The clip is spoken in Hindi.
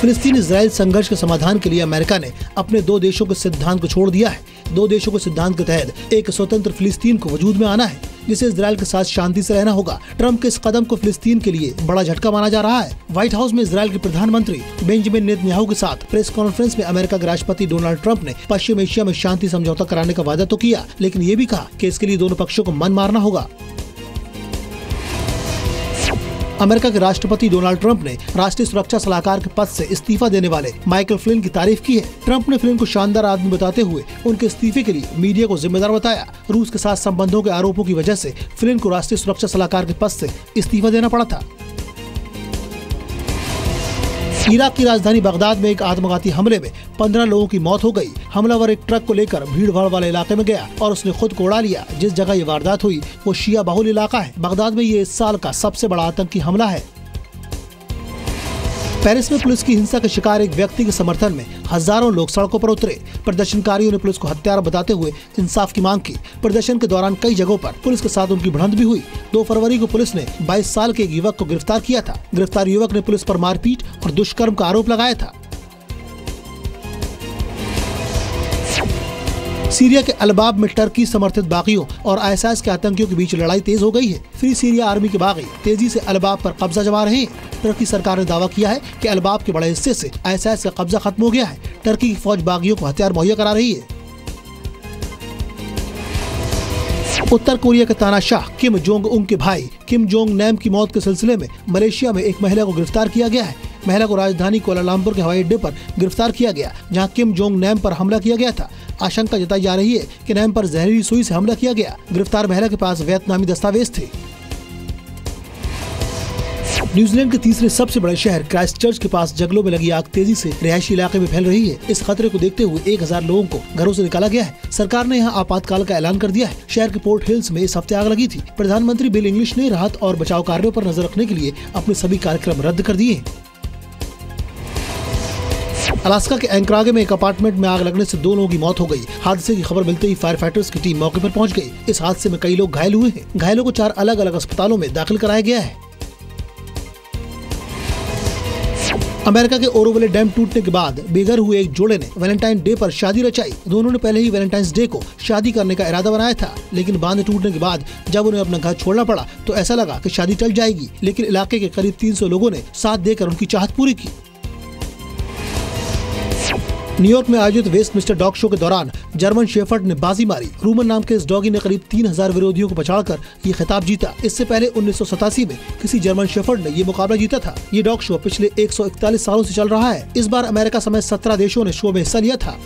फिलिस्तीन इजराइल संघर्ष के समाधान के लिए अमेरिका ने अपने दो देशों के सिद्धांत को छोड़ दिया है। दो देशों के सिद्धांत के तहत एक स्वतंत्र फिलिस्तीन को वजूद में आना है, जिसे इजराइल के साथ शांति से रहना होगा। ट्रंप के इस कदम को फिलिस्तीन के लिए बड़ा झटका माना जा रहा है। व्हाइट हाउस में इजराइल के प्रधानमंत्री बेंजामिन नेतन्याहू के साथ प्रेस कॉन्फ्रेंस में अमेरिका के राष्ट्रपति डोनाल्ड ट्रंप ने पश्चिम एशिया में शांति समझौता कराने का वादा तो किया, लेकिन ये भी कहा कि इसके लिए दोनों पक्षों को मन मारना होगा। अमेरिका के राष्ट्रपति डोनाल्ड ट्रंप ने राष्ट्रीय सुरक्षा सलाहकार के पद से इस्तीफा देने वाले माइकल फ्लिन की तारीफ की है। ट्रंप ने फ्लिन को शानदार आदमी बताते हुए उनके इस्तीफे के लिए मीडिया को जिम्मेदार बताया। रूस के साथ संबंधों के आरोपों की वजह से फ्लिन को राष्ट्रीय सुरक्षा सलाहकार के पद से इस्तीफा देना पड़ा था। इराक की राजधानी बगदाद में एक आत्मघाती हमले में 15 लोगों की मौत हो गई। हमलावर एक ट्रक को लेकर भीड़-भाड़ वाले इलाके में गया और उसने खुद को उड़ा लिया। जिस जगह ये वारदात हुई वो शिया बहुल इलाका है। बगदाद में ये इस साल का सबसे बड़ा आतंकी हमला है। पेरिस में पुलिस की हिंसा के शिकार एक व्यक्ति के समर्थन में हजारों लोग सड़कों पर उतरे। प्रदर्शनकारियों ने पुलिस को हत्यारा बताते हुए इंसाफ की मांग की। प्रदर्शन के दौरान कई जगहों पर पुलिस के साथ उनकी भिड़ंत भी हुई। 2 फरवरी को पुलिस ने 22 साल के एक युवक को गिरफ्तार किया था। गिरफ्तार युवक ने पुलिस पर मारपीट और दुष्कर्म का आरोप लगाया था। सीरिया के अलबाब में टर्की समर्थित बागियों और आईएसआईएस के आतंकियों के बीच लड़ाई तेज हो गई है। फ्री सीरिया आर्मी के बागी तेजी से अलबाब पर कब्जा जमा रहे हैं। टर्की सरकार ने दावा किया है कि अलबाब के बड़े हिस्से से आईएसआईएस का कब्जा खत्म हो गया है। टर्की की फौज बागियों को हथियार मुहैया करा रही है। उत्तर कोरिया के तानाशाह किम जोंग उंग के भाई किम जोंग नैम की मौत के सिलसिले में मलेशिया में एक महिला को गिरफ्तार किया गया है। महिला को राजधानी कुआलालंपुर के हवाई अड्डे पर गिरफ्तार किया गया, जहां किम जोंग नैम पर हमला किया गया था। आशंका जताई जा रही है कि नैम पर जहरीली सुई से हमला किया गया। गिरफ्तार महिला के पास वियतनामी दस्तावेज थे। न्यूजीलैंड के तीसरे सबसे बड़े शहर क्राइस्टचर्च के पास जंगलों में लगी आग तेजी से रिहायशी इलाके में फैल रही है। इस खतरे को देखते हुए 1000 लोगों को घरों से निकाला गया है। सरकार ने यहां आपातकाल का ऐलान कर दिया है। शहर के पोर्ट हिल्स में इस हफ्ते आग लगी थी। प्रधानमंत्री बिल इंग्लिश ने राहत और बचाव कार्यों पर नजर रखने के लिए अपने सभी कार्यक्रम रद्द कर दिए। अलास्का के एंकरागे में एक अपार्टमेंट में आग लगने से 2 लोगों की मौत हो गई। हादसे की खबर मिलते ही फायर फाइटर्स की टीम मौके पर पहुंच गई। इस हादसे में कई लोग घायल हुए हैं। घायलों को 4 अलग-अलग अस्पतालों में दाखिल कराया गया है। अमेरिका के ओरोविले डैम टूटने के बाद बेघर हुए एक जोड़े ने वैलेंटाइन डे पर शादी रचाई। दोनों ने पहले ही वैलेंटाइंस डे को शादी करने का इरादा बनाया था, लेकिन बांध टूटने के बाद जब उन्हें अपना घर छोड़ना पड़ा तो ऐसा लगा कि शादी टल जाएगी। लेकिन इलाके के करीब 300 लोगों ने साथ देकर उनकी चाहत पूरी की। न्यूयॉर्क में आयोजित वेस्टमिंस्टर डॉग शो के दौरान जर्मन शेफर्ड ने बाजी मारी। रूमन नाम के इस डॉगी ने करीब 3000 विरोधियों को पछाड़कर ये खिताब जीता। इससे पहले 1987 में किसी जर्मन शेफर्ड ने ये मुकाबला जीता था। ये डॉग शो पिछले 141 सालों से चल रहा है। इस बार अमेरिका समेत 17 देशों ने शो में हिस्सा लिया था।